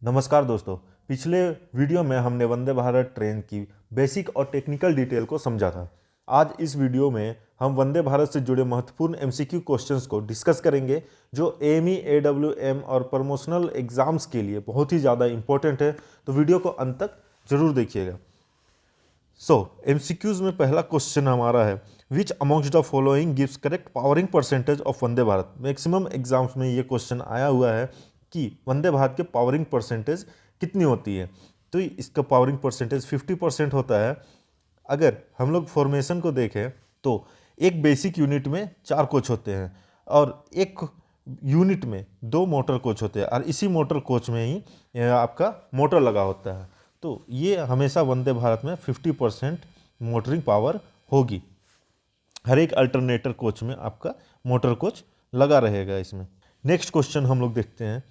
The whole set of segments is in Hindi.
नमस्कार दोस्तों। पिछले वीडियो में हमने वंदे भारत ट्रेन की बेसिक और टेक्निकल डिटेल को समझा था। आज इस वीडियो में हम वंदे भारत से जुड़े महत्वपूर्ण एमसीक्यू क्वेश्चंस को डिस्कस करेंगे जो एएमई, एडब्ल्यूएम और प्रमोशनल एग्जाम्स के लिए बहुत ही ज़्यादा इंपॉर्टेंट है। तो वीडियो को अंत तक जरूर देखिएगा। एमसीक्यूज में पहला क्वेश्चन हमारा है, which amongst the following gives correct powering percentage of Vande Bharat. Maximum exams में ये क्वेश्चन आया हुआ है कि वंदे भारत के पावरिंग परसेंटेज कितनी होती है। तो इसका पावरिंग परसेंटेज 50% होता है। अगर हम लोग फॉर्मेशन को देखें तो एक बेसिक यूनिट में 4 कोच होते हैं और एक यूनिट में 2 मोटर कोच होते हैं और इसी मोटर कोच में ही आपका मोटर लगा होता है। तो ये हमेशा वंदे भारत में 50% मोटरिंग पावर होगी। हर एक अल्टरनेटर कोच में आपका मोटर कोच लगा रहेगा इसमें। नेक्स्ट क्वेश्चन हम लोग देखते हैं,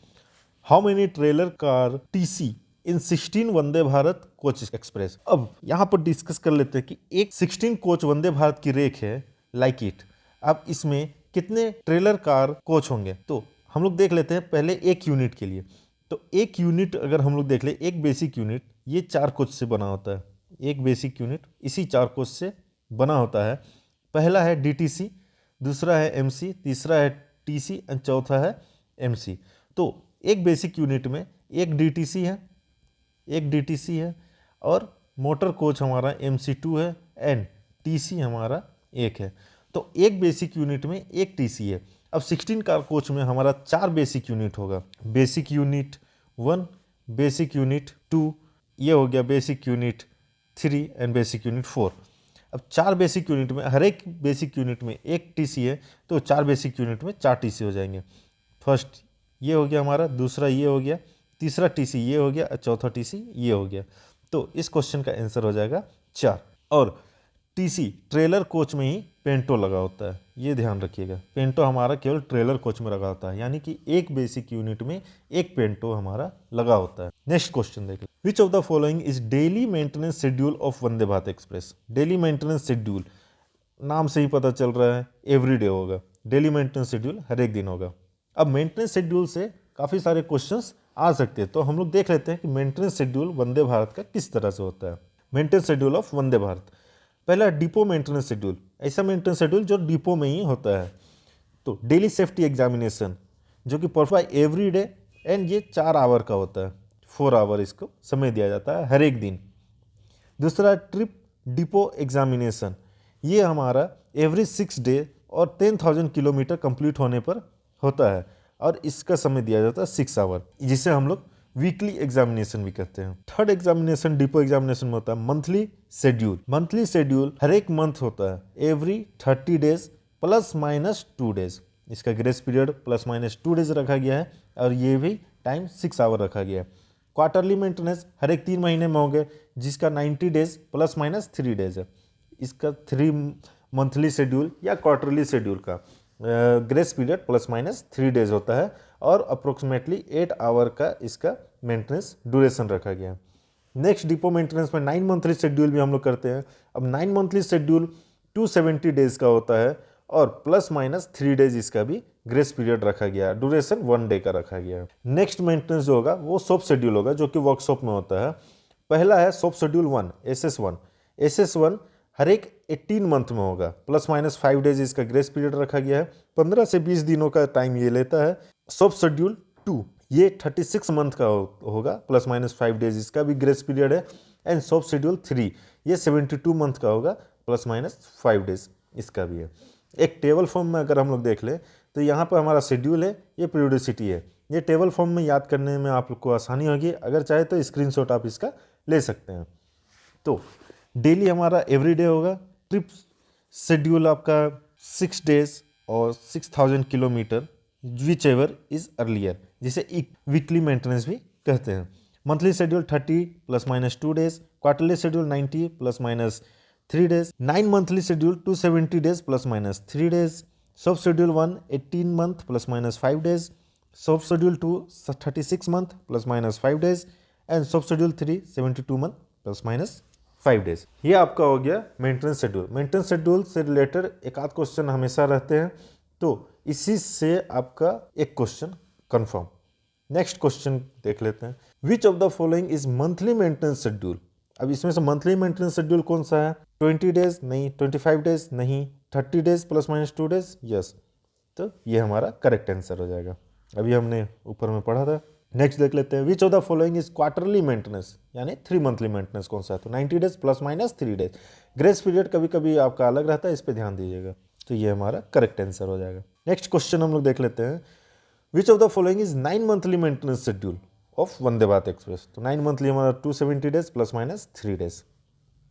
how many trailer car TC in 16 Vande Bharat coach express. अब यहाँ पर डिस्कस कर लेते हैं कि एक 16 कोच वंदे भारत की रेक है लाइक इट। अब इसमें कितने ट्रेलर कार कोच होंगे तो हम लोग देख लेते हैं पहले एक यूनिट के लिए। तो एक यूनिट अगर हम लोग देख ले, एक बेसिक यूनिट ये 4 कोच से बना होता है। एक बेसिक यूनिट इसी 4 कोच से बना होता है। पहला है डीटीसी, दूसरा है एमसी, तीसरा है टीसी एंड चौथा है एमसी। तो एक बेसिक यूनिट में एक डीटीसी है और मोटर कोच हमारा MC2 है एंड टीसी हमारा एक है। तो एक बेसिक यूनिट में एक टीसी है। अब 16 कार कोच में हमारा 4 बेसिक यूनिट होगा, बेसिक यूनिट 1, बेसिक यूनिट 2, ये हो गया basic unit 3 and basic unit 4। अब 4 बेसिक यूनिट में हर एक बेसिक यूनिट में एक टीसी है तो 4 बेसिक यूनिट में 4 टीसी हो जाएंगे। फर्स्ट ये हो गया हमारा, दूसरा ये हो गया, तीसरा टीसी ये हो गया और चौथा टीसी ये हो गया। तो इस क्वेश्चन का आंसर हो जाएगा 4। और टीसी ट्रेलर कोच में ही पेंटो लगा होता है, ये ध्यान रखिएगा। पेंटो हमारा केवल ट्रेलर कोच में लगा होता है, यानी कि एक बेसिक यूनिट में एक पेंटो हमारा लगा होता है। नेक्स्ट क्वेश्चन देखिए, which of the following is daily maintenance schedule of Vande Bharat express. Daily maintenance schedule नाम से ही पता चल रहा है एवरीडे होगा। डेली मेंटेनेंस शेड्यूल हर एक दिन होगा। अब मेंटेनेंस शेड्यूल से काफ़ी सारे क्वेश्चंस आ सकते हैं, तो हम लोग देख लेते हैं कि मेंटेनेंस शेड्यूल वंदे भारत का किस तरह से होता है। Maintenance schedule of Vande Bharat, पहला डिपो मेंटेनेंस शेड्यूल, ऐसा मेंटेनेंस शेड्यूल जो डिपो में ही होता है। तो डेली सेफ्टी एग्जामिनेशन जो कि परफॉर्म एवरी डे एंड ये 4 आवर का होता है, 4 आवर इसको समय दिया जाता है हर एक दिन। दूसरा ट्रिप डिपो एग्जामिनेशन, ये हमारा एवरी 6 डे और 10,000 किलोमीटर कंप्लीट होने पर होता है और इसका समय दिया जाता है 6 आवर, जिसे हम लोग वीकली एग्जामिनेशन भी कहते हैं। थर्ड एग्जामिनेशन डिपो एग्जामिनेशन में होता है मंथली शेड्यूल। मंथली शेड्यूल हर एक मंथ होता है, every 30 days plus minus 2 days. इसका grace period plus minus 2 days रखा गया है और ये भी टाइम 6 आवर रखा गया है। क्वार्टरली मेंटेनेंस हर एक 3 महीने में होंगे, जिसका 90 डेज प्लस माइनस 3 डेज है। इसका 3 मंथली शेड्यूल या क्वार्टरली शेड्यूल का grace period plus minus 3 days होता है और अप्रोक्सीमेटली 8 आवर का इसका मेंटेनेंस ड्यूरेशन रखा गया है। नेक्स्ट डिपो मेंटेनेंस में 9 मंथली शेड्यूल भी हम लोग करते हैं। अब 9 मंथली शेड्यूल 270 डेज का होता है और प्लस माइनस 3 डेज इसका भी ग्रेस पीरियड रखा गया है, ड्यूरेशन 1 डे का रखा गया है। नेक्स्ट मेंटेनेंस जो होगा वो शॉप शेड्यूल होगा, जो कि वर्कशॉप में होता है। पहला है शॉप शेड्यूल 1 SS1। SS1 हर एक 18 मंथ में होगा, प्लस माइनस 5 डेज इसका ग्रेस पीरियड रखा गया है, 15 से 20 दिनों का टाइम ये लेता है। शॉप शेड्यूल 2 ये 36 मंथ का होगा, प्लस माइनस 5 डेज इसका भी ग्रेस पीरियड है। एंड शॉप शेड्यूल 3 ये 72 मंथ का होगा, प्लस माइनस 5 डेज इसका भी है। एक टेबल फॉर्म में अगर हम लोग देख ले तो यहाँ पर हमारा शेड्यूल है, ये पीरियोडिसिटी है। ये टेबल फॉर्म में याद करने में आप लोग को आसानी होगी, अगर चाहे तो स्क्रीनशॉट आप इसका ले सकते हैं। तो डेली हमारा एवरीडे होगा। ट्रिप शेड्यूल आपका 6 डेज और 6,000 kilometre which ever is earlier, जिसे वीकली मेंटेनेंस भी कहते हैं। Monthly schedule 30 plus minus 2 days, quarterly schedule 90 plus minus 3 days, 9 monthly schedule 270 days plus minus 3 days, shop schedule 1 18 month plus minus 5 days, shop schedule 2 36 month plus minus 5 days and shop schedule 3 72 month plus minus 5 days. ये आपका हो गया मेंटेनेंस शेड्यूल। मेंटेनेंस शेड्यूल से रिलेटेड एक आध क्वेश्चन हमेशा रहते हैं, तो इसी से आपका एक क्वेश्चन कंफर्म। नेक्स्ट क्वेश्चन देख लेते हैं, which of the following is monthly maintenance schedule. अब इसमें से मंथली मेंटेनेंस शेड्यूल कौन सा है, 20 डेज नहीं, 25 डेज नहीं, 30 days plus minus 2 days yes, तो ये हमारा करेक्ट आंसर हो जाएगा। अभी हमने ऊपर में पढ़ा था। नेक्स्ट देख लेते हैं, which of the following is quarterly maintenance, यानी 3 मंथली मेंटेनेंस कौन सा है, तो 90 days plus minus 3 days. Grace period कभी कभी आपका अलग रहता है, इस पर ध्यान दीजिएगा, तो ये हमारा करेक्ट आंसर हो जाएगा। नेक्स्ट क्वेश्चन हम लोग देख लेते हैं, which of the following is 9 monthly maintenance schedule of Vande Bharat express, तो 9 मंथली हमारा 270 days plus minus 3 days,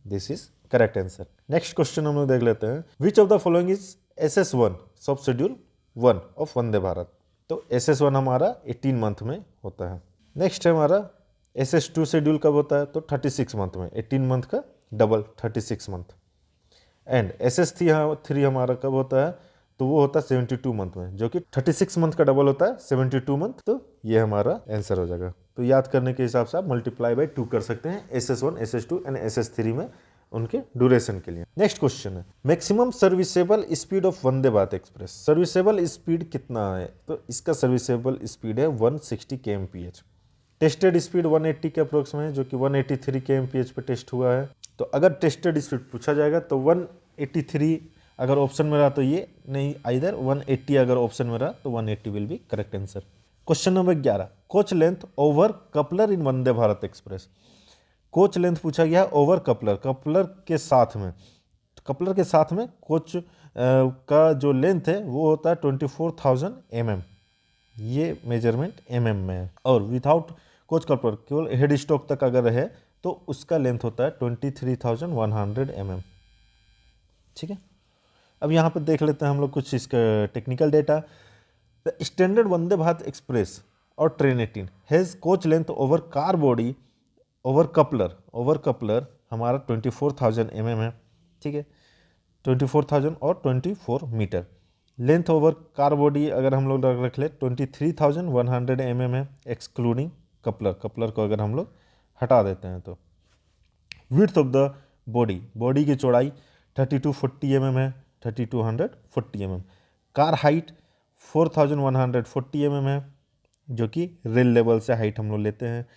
this is correct answer. Next question हम लोग देख लेते हैं, which of the following is SS1 सब शेड्यूल 1 ऑफ वंदे भारत, तो SS1 हमारा 18 मंथ में होता है। नेक्स्ट है हमारा SS2 शेड्यूल कब होता है, तो 36 मंथ में, 18 मंथ का डबल 36 मंथ। एंड SS3 हमारा कब होता है, तो वो होता है 72 मंथ में, जो कि 36 मंथ का डबल होता है 72 मंथ, तो ये हमारा आंसर हो जाएगा। तो याद करने के हिसाब से आप मल्टीप्लाई बाय 2 कर सकते हैं SS1, SS2 एंड SS3 में उनके ड्यूरेशन के लिए। नेक्स्ट क्वेश्चन है, maximum serviceable speed of Vande Bharat express, serviceable speed कितना है, तो इसका सर्विसेबल स्पीड है 160 kmph। टेस्टेड स्पीड 180 के अप्रोक्स में है, जो कि 183 kmph पे टेस्ट हुआ है। तो अगर टेस्टेड स्पीड पूछा जाएगा तो 183 अगर ऑप्शन में रहा तो ये नहीं, इधर 180 अगर ऑप्शन में रहा तो 180 will be correct answer. Question number 11, coach length over coupler in Vande Bharat express. Coach length पूछा गया है ओवर कपलर, कपलर के साथ में, कपलर के साथ में कोच का जो लेंथ है वो होता है 24,000 mm, ये मेजरमेंट mm में है। और विदाउट कोच कपलर केवल हेड स्टॉक तक अगर रहे तो उसका लेंथ होता है 23,100 mm, ठीक है। अब यहाँ पर देख लेते हैं हम लोग कुछ इसका technical data. The standard Vande Bharat express और train 18 has coach length over car body over coupler हमारा 24,000 mm है, ठीक है, 24,000 और 24 metre. Length over car body अगर हम लोग रख ले 23,100 mm है, एक्सक्लूडिंग कपलर को अगर हम लोग हटा देते हैं तो। विड्थ ऑफ द बॉडी की चौड़ाई 3240 mm है, 3240 mm। कार हाइट 4140 mm है, जो कि रेल लेवल से हाइट हम लोग लेते हैं।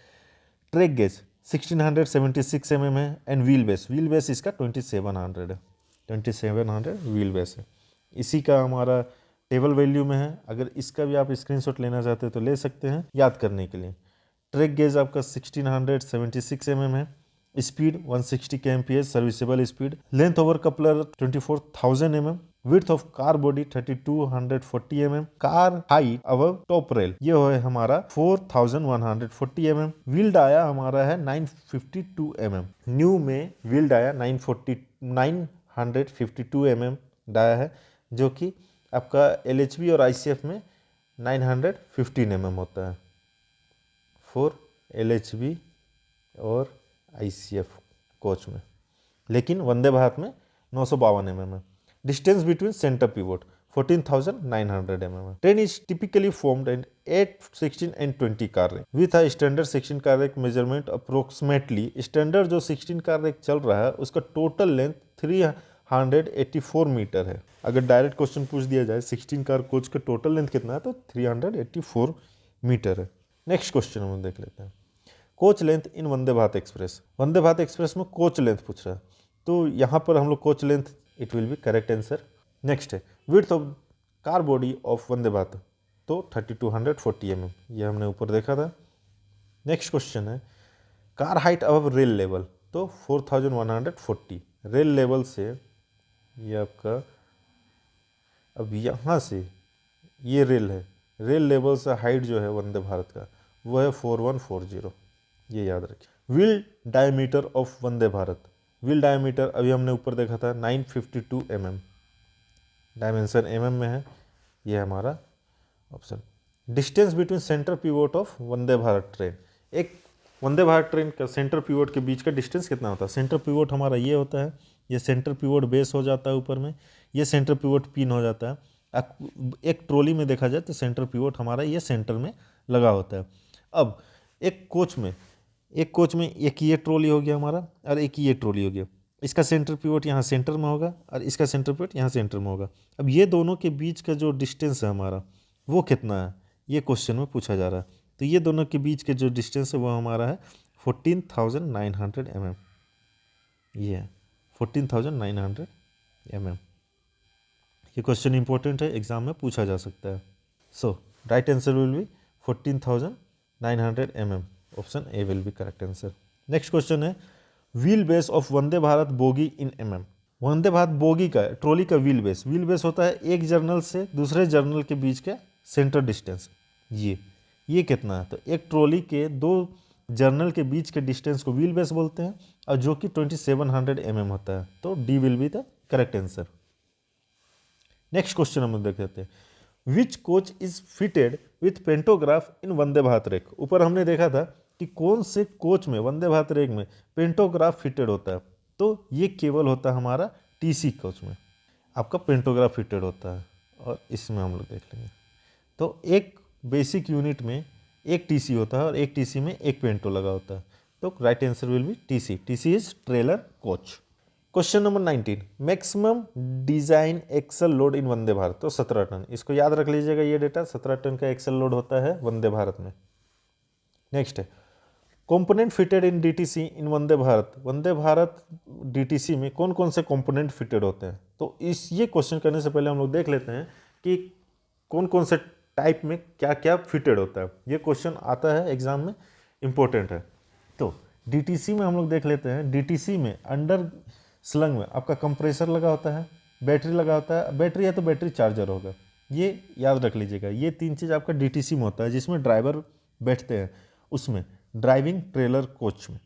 ट्रैक गेज 1676 mm है एंड व्हील बेस इसका 2700 है, 2700 व्हील बेस है। इसी का हमारा टेबल वैल्यू में है, अगर इसका भी आप स्क्रीनशॉट लेना चाहते हैं तो ले सकते हैं याद करने के लिए। ट्रैक गेज आपका 1676 mm है, speed 160 kmph serviceable speed. Length over coupler 24,000 mm। Width of car body 3240 mm। Car height above top rail ये है हमारा 4140 mm। व्हील डाया हमारा है 952 mm। न्यू में व्हील डाया 952 mm डाया है, जो कि आपका LHB और ICF में 915 mm होता है, फॉर LHB और ICF कोच में, लेकिन वंदे भारत में 952 mm है। Distance between centre pivot 14,900 mm है। Train is typically formed and 8, 16 and 20 car rack with a standard 16 car rack measurement approximately. Standard जो 16 कार रैक चल रहा है उसका टोटल लेंथ 384 मीटर है। अगर डायरेक्ट क्वेश्चन पूछ दिया जाए 16 कार कोच का टोटल लेंथ कितना है तो 384 मीटर है। नेक्स्ट क्वेश्चन हम देख लेते हैं, coach length in Vande Bharat express. Vande Bharat express में कोच लेंथ पूछ रहा है, तो यहाँ पर हम लोग coach length it will be correct answer. Next है width of car body of Vande Bharat, तो 3240 mm, ये हमने ऊपर देखा था। नेक्स्ट क्वेश्चन है car height above rail level, तो 4140 रेल लेवल से, ये आपका अब यहाँ से ये रेल है, रेल लेवल से हाइट जो है वंदे भारत का वो है 4140, ये याद रखिए। Wheel diameter of Vande Bharat, wheel diameter अभी हमने ऊपर देखा था 952 mm, डायमेंशन mm में है, ये हमारा option. Distance between centre pivot of Vande Bharat train, एक वंदे भारत ट्रेन का सेंटर पिवोट के बीच का डिस्टेंस कितना होता है। सेंटर पिवोट हमारा ये होता है, ये सेंटर पिवोट बेस हो जाता है ऊपर में, ये सेंटर पिवोट पिन हो जाता है। एक ट्रॉली में देखा जाए तो सेंटर पिवोट हमारा ये सेंटर में लगा होता है। अब एक कोच में एक ये ट्रॉली हो गया हमारा और एक ये ट्रॉली हो गया, इसका सेंटर पिवोट यहाँ सेंटर में होगा और इसका सेंटर पिवोट यहाँ सेंटर में होगा। अब ये दोनों के बीच का जो डिस्टेंस है हमारा वो कितना है, ये क्वेश्चन में पूछा जा रहा है। तो ये दोनों के बीच के जो डिस्टेंस है वो हमारा है 14,900 mm। ये है 14,900 mm। ये क्वेश्चन इंपॉर्टेंट है, एग्जाम में पूछा जा सकता है। So right answer will be 14,900 mm। Option A will be correct answer. Next question है wheel base of Vande Bharat bogie in mm। Vande Bharat bogie का ट्रॉली का व्हील बेस होता है एक जर्नल से दूसरे जर्नल के बीच का सेंटर डिस्टेंस। ये कितना है? तो एक ट्रॉली के दो जर्नल के बीच के डिस्टेंस को व्हील बेस बोलते हैं और जो कि 2700 mm होता है। तो D will be the correct answer. Next question हम लोग देख लेते हैं which coach is fitted with pantograph in Vande Bharat rake. ऊपर हमने देखा था कि कौन से कोच में वंदे भारत रेक में पेंटोग्राफ फिटेड होता है। तो ये केवल होता है हमारा टीसी कोच में आपका पेंटोग्राफ फिटेड होता है, और इसमें हम लोग देख लेंगे। तो एक बेसिक यूनिट में एक टीसी होता है और एक टीसी में एक पेंटो लगा होता है। तो right answer will be TC. TC is trailer coach. Question number 19 maximum design axle load in Vande Bharat. तो 17 टन, इसको याद रख लीजिएगा ये डेटा, 17 टन का एक्सल लोड होता है वंदे भारत में। नेक्स्ट है component fitted in DTC in Vande Bharat. Vande Bharat DTC में कौन कौन से कंपोनेंट फिटेड होते हैं। तो ये क्वेश्चन करने से पहले हम लोग देख लेते हैं कि कौन कौन से टाइप में क्या क्या फिटेड होता है। ये क्वेश्चन आता है एग्जाम में, इंपॉर्टेंट है। तो डीटीसी में हम लोग देख लेते हैं। डीटीसी में अंडर स्लंग में आपका कंप्रेसर लगा होता है, बैटरी लगा होता है, बैटरी है तो बैटरी चार्जर होगा। ये याद रख लीजिएगा। ये तीन चीज़ आपका डीटीसी में होता है जिसमें ड्राइवर बैठते हैं, उसमें ड्राइविंग ट्रेलर कोच में।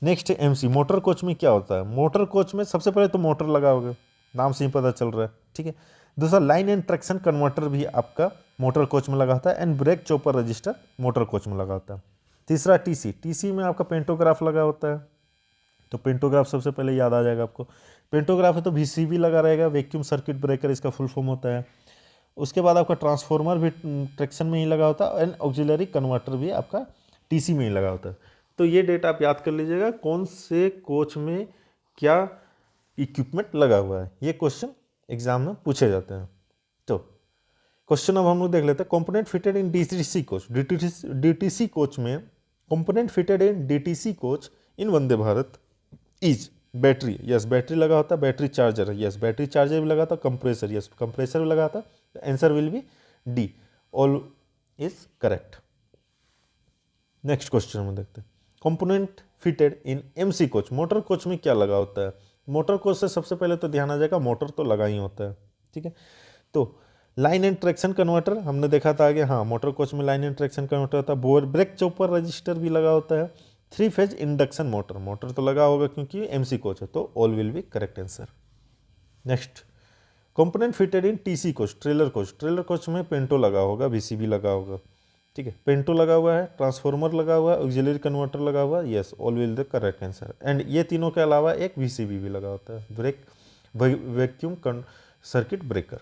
नेक्स्ट है एमसी मोटर कोच में क्या होता है। मोटर कोच में सबसे पहले तो मोटर लगा होगा, नाम से ही पता चल रहा है, ठीक है। दूसरा लाइन एंड ट्रैक्शन कन्वर्टर भी आपका मोटर कोच में लगा होता है and brake chopper register motor coach में लगा होता है। तीसरा टीसी में आपका पेंटोग्राफ लगा होता है। तो पेंटोग्राफ सबसे पहले याद आ जाएगा आपको। पेंटोग्राफ है तो वीसीबी लगा रहेगा, वैक्यूम सर्किट ब्रेकर इसका फुल फॉर्म होता है। उसके बाद आपका ट्रांसफॉर्मर भी ट्रैक्शन में ही लगा होता है एंड ऑक्सिलरी कन्वर्टर भी आपका टीसी में ही लगा होता है। तो ये डेटा आप याद कर लीजिएगा कौन से कोच में क्या इक्विपमेंट लगा हुआ है। ये क्वेश्चन एग्जाम में पूछे जाते हैं। तो क्वेश्चन अब हम लोग देख लेते हैं component fitted in DTC coach. DTC coach में component fitted in DTC coach in Vande Bharat is battery, yes battery लगा होता है, battery charger, yes battery charger भी लगा था, कंप्रेसर, यस कंप्रेसर भी लगा था। Answer will be D, all is correct. Next question में देखते हैं component fitted in MC coach. Motor coach में क्या लगा होता है। मोटर कोच से सबसे पहले तो ध्यान आ जाएगा मोटर तो लगा ही होता है, ठीक है। तो लाइन एंड ट्रैक्शन कन्वर्टर हमने देखा था आगे, हाँ मोटर कोच में लाइन एंड ट्रैक्शन कन्वर्टर होता है। बोर ब्रेक चॉपर रजिस्टर भी लगा होता है। 3 फेज इंडक्शन मोटर तो लगा होगा क्योंकि एमसी कोच है। तो all will be correct answer. Next component fitted in TC coach, trailer coach में पेंटो लगा होगा, वीसीबी लगा होगा, ठीक है। पेंटो लगा हुआ है, ट्रांसफॉर्मर लगा हुआ है, ऑक्सिलरी कन्वर्टर लगा हुआ है, yes all will the correct answer. And ये तीनों के अलावा एक वीसीबी भी लगा होता है, ब्रेक वैक्यूम सर्किट ब्रेकर।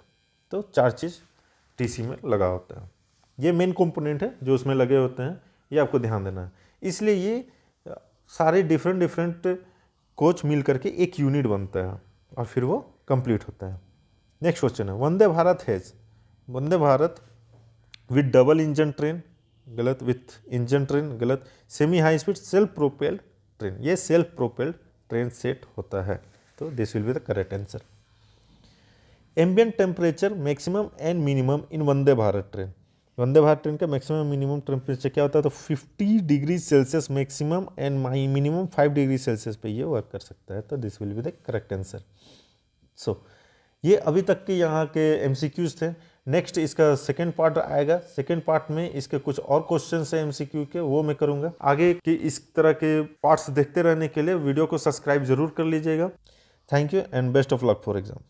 तो 4 चीज़ टीसी में लगा होता है। ये मेन कंपोनेंट है जो उसमें लगे होते हैं, ये आपको ध्यान देना है। इसलिए ये सारे डिफरेंट कोच मिल करके एक यूनिट बनता है और फिर वो कंप्लीट होता है। नेक्स्ट क्वेश्चन है Vande Bharat with double engine train, गलत, विथ इंजन ट्रेन, गलत, semi high speed self propelled train, ये सेल्फ प्रोपेल्ड ट्रेन सेट होता है। तो this will be the correct answer. Ambient temperature maximum and minimum in Vande Bharat train. Vande Bharat train का मैक्सिमम मिनिमम टेम्परेचर क्या होता है। तो 50 degree Celsius maximum and minimum 5 degree Celsius पे ये वर्क कर सकता है। तो this will be the correct answer. So ये अभी तक के यहाँ के एमसीक्यूज थे। नेक्स्ट इसका सेकेंड पार्ट आएगा। सेकेंड पार्ट में इसके कुछ और क्वेश्चन है एमसीक्यू के, वो मैं करूँगा। आगे के इस तरह के पार्ट्स देखते रहने के लिए वीडियो को सब्सक्राइब जरूर कर लीजिएगा। Thank you and best of luck for exam.